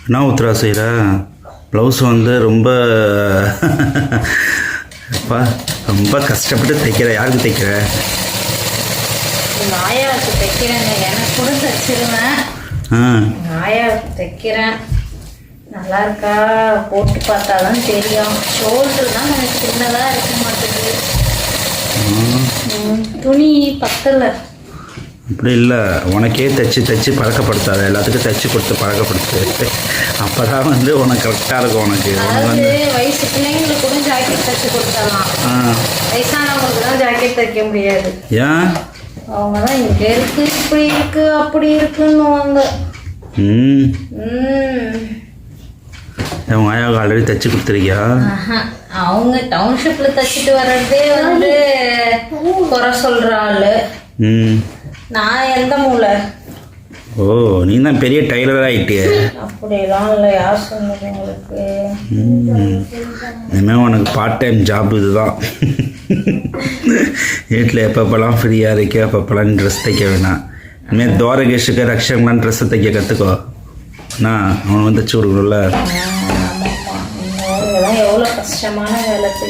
என்ன உத்தரா செய்கிற ப்ளவுஸ் வந்து ரொம்ப ரொம்ப கஷ்டப்பட்டு தைக்கிற. யாருக்கு தைக்கிற? ஆயாவுக்கு தைக்கிறேங்க. எனக்கு கூட தைச்சிருவேன். ஆயாவுக்கு தைக்கிறேன். நல்லா இருக்கா போட்டு பார்த்தாதான் தெரியும். ஷோல்டர் தான் எனக்கு சின்னதாக இருக்க மாட்டேங்குது. துணி பத்தலை. அப்படி இல்லை, உனக்கே தைச்சி பழக்கப்படுத்தாத. எல்லாத்துக்கும் தைச்சி கொடுத்து பழக்கப்படுத்து. அப்போ தான் வந்து உனக்கு கரெக்டாக இருக்கும். உனக்கு வந்து வயசு பிள்ளைங்களுக்கு கூட ஜாக்கெட் தைச்சி கொடுத்துடலாம். வயசானவங்களுக்கு தான் ஜாக்கெட் தைக்க முடியாது. ஏன்? அவங்க தான் இங்கே இருக்கு, இப்படி இருக்கு, அப்படி இருக்குன்னு வாங்க. உங்கள் ஆயாவுக்கு ஆல்ரெடி தைச்சி கொடுத்துருக்கியா? அவங்க டவுன்ஷிப்ல தைச்சிட்டு வர்றதே வந்து குறை சொல்ற ஆளு. நான் எந்த மூளை? ஓ, நீ தான் பெரிய டைலர் ஆகிட்டே. அப்படியெல்லாம் இல்லை. யார் சொன்னது உங்களுக்கு? இனிமேல் உனக்கு பார்ட் டைம் ஜாப் இதுதான். வீட்டில் எப்பப்பெல்லாம் ஃப்ரீயாக இருக்க அப்பப்பெல்லாம் ட்ரெஸ் தைக்க வேணாம். இனிமேல் துவாரகேஷுக்கு ரக்ஷங்கெலாம் ட்ரெஸ்ஸை தைக்க கற்றுக்கோ. அவனை வந்து தைச்சி கொடுக்கணும்ல. எவ்வளோ கஷ்டமான வேலை.